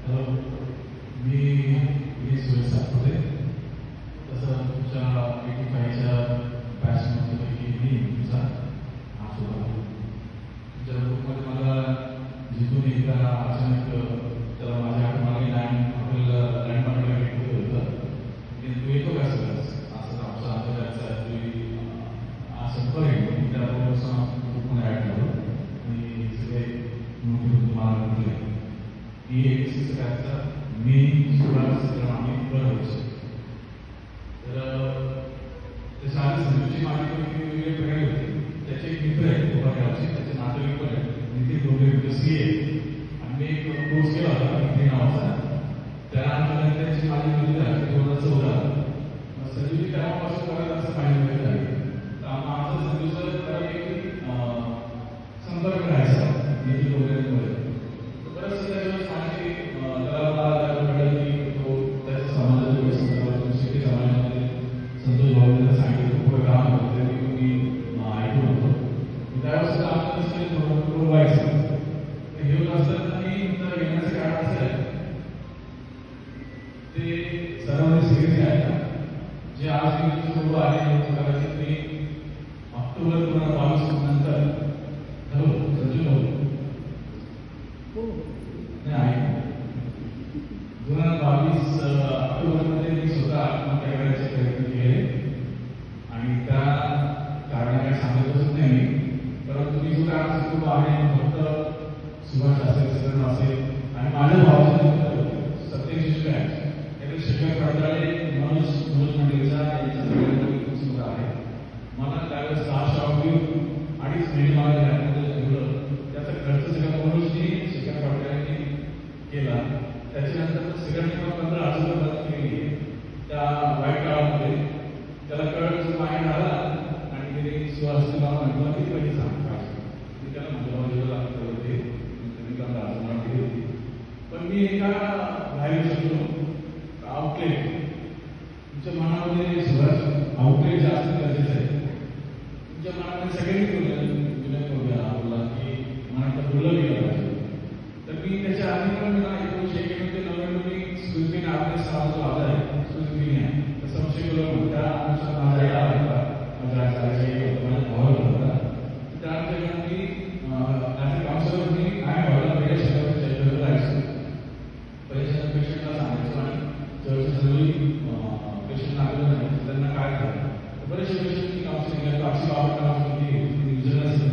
Hello, मी सुरेश सातपुते. तसं तुमच्या 85च्या बॅचमधल्यापैकी मी तुमचा हा सोबत आहे. तुमच्या ग्रुपमध्ये मला जिथून एकदा अचानक त्याला माझ्या मागे आपल्याला लँड मार्केटला भेटलं होतं. तू येतो का सगळं असं आमचा आमच्या संपर्क आहे त्यापासून ग्रुपमध्ये ॲड झालो आणि सगळे मोठे तुम्हाला म्हटले की एक शिक्षकाचा मी 16 आम्ही बरोबर. तर ते सारे संजूची माझी वेगवेगळे प्रकार होते. त्याचे एक मित्र आहेत उपागावचे, त्याचे नातेवाईक पण आहेत. नितीन डोंगरे सी आहे आणि मी एक कोर्स केला होता नितीन नावाचा. त्या त्यांची माझी मुलगी झाली 2014. संजूची तेव्हापासून बघत असं माझी मुलगी झाली. तर आमचा संजूचा बऱ्यापैकी संपर्क राहायचा नितीन डोंगरेमध्ये. बरंच त्याच्यावर माझी त्याला कळलं की तो त्याच्या समाजाच्या संदर्भात शेती समाजामध्ये संतोष भाऊंना सांगितलं पुढे काम होतं ते मी ऐकून होतो. त्यावेळेस आमचं थोडं व्हायचं हे होत असताना मी येण्याचं कारण असं आहे ते सर्वांनी सिरियस आहे जे आज मी सर्व आले कदाचित मी ऑक्टोबर 2022 नंतर हॅलो संजू भाऊ नाही 2022 ऑक्टोबरमध्ये मी स्वतः आत्महत्या करण्याचे प्रयत्न केले आणि त्या कारणाने सांगतच नाही. परंतु मी सुद्धा खूप आहे फक्त सुभाष असेल सरण असेल आणि माझ्या भावाचे सत्यशिष्ट आहे त्यातील शिक्षक पडताळे मनोज मंडळीचा यांच्या सगळ्यांना सुद्धा आहे. मला त्यावेळेस 6 शॉप घेऊन 2.5 महिने मला ठेवलं. त्याचा खर्च सगळा मनोजनी शिक्षक पडताळ्यांनी केला. त्याच्यानंतर सिगरेट 15,000 मदत केली त्या वाईट काळामध्ये. त्याला कळत माहीत आला आणि त्याने सुहासला म्हटलं की पैसे सांगायचे. मी त्याला म्हटलं लागतं होते त्यांनी 15,000 दिली होती. पण मी एका बाहेर शकलो आउटलेट तुमच्या मनामध्ये सुहास आउटलेट जास्त गरजेचं आहे. तुमच्या मनामध्ये सगळ्यांनी बोलला की मनात बोललं गेलं पाहिजे. तर मी त्याच्या आधी पण मला 1991 मी स्कूलने आपल्या समाजाला लावला आहे स्कूलने तर संशय केलं त्या माझ्या आईला माझ्या माझ्या भावाला होता. त्यानंतर मी ॲज अ काउन्सिलर मी काय भावाला पहिल्या शहरात जायचो. पहिल्या पेशंटला सांगायचो आणि जेव्हा सगळी पेशंट आलेलं नाही त्यांना काय करायचं. बरेचसे पेशंट मी काउन्सिलिंग केलं. अशी बाबा काउन्सिलिंग युजर असेल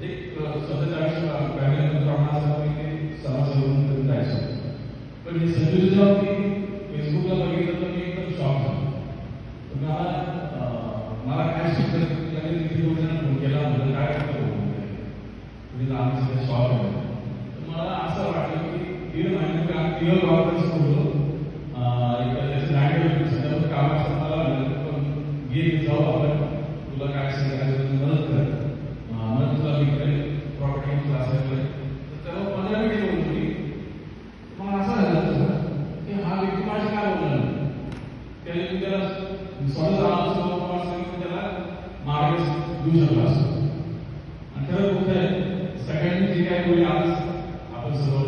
एक स्वतःच्या आयुष्यात फॅमिली प्रमाणात मी ते समाज जायचो. पण हे संजू जेव्हा मी फेसबुकला बघितलं तर मी एकदम शॉक झालो. मला काय शिकलं त्याने किती लोकांना फोन केला म्हणजे काय करतो म्हणजे आम्ही सगळे शॉक आहे. तर मला असं वाटलं की 1.5 महिने काम क्लिअर वापरच बोललो एक त्याचं लँड सगळं काम असतं. मला पण घे जाऊ आपण तुला काय सांगायचं मदत कर मग तुला मी करेल प्रॉपर्टी क्लास तर तेव्हा 15 मिनिट बोलली. मग असं झालं की हा व्यक्ती माझी काय बोलला त्याने मी त्याला स्वतः त्याला मार्ग देऊ शकला असतो. आणि खरं होत आहे सगळ्यांनी जे काय बोलले आज आपण सर्व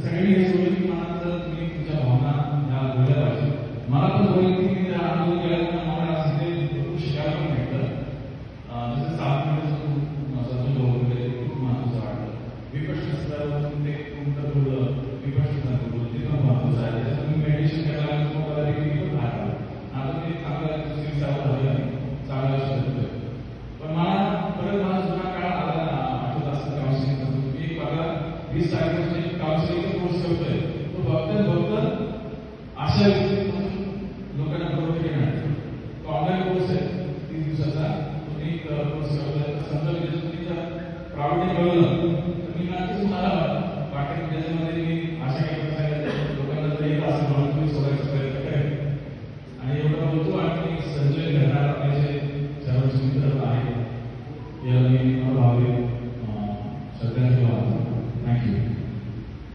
सगळ्यांनी हे बोलले की मला जर तुम्ही तुमच्या भावना ह्या बोलल्या पाहिजे. मला पण बोलले की मी त्या आंदोलन केल्यानंतर मला आज तिथे भरपूर शिकायला पण भेटलं. जसं 7 मिनिट बोलले खूप महत्वाचं वाटलं. विपश्यना ते कोणतं बोललं विपश्यना बोललं ते पण महत्वाचं आहे. त्याच्यात तुम्ही मेडिटेशन करायला तुम्हाला पण भाग आला. आता ते चांगलं झालं चांगलं शकतो. पण मला परत मला जुना काळ आला आठवत असतं काउन्सिलिंग करतो. मी मला 20 तारखेपासून काउन्सिलिंगचा कोर्स करतोय. तो फक्त अशा लोकांना बरोबर घेणार. तो ऑनलाईन कोर्स आहे 30 दिवसाचा. तुम्ही कोर्स करतोय समजा तुम्ही प्रावीण्य कळलं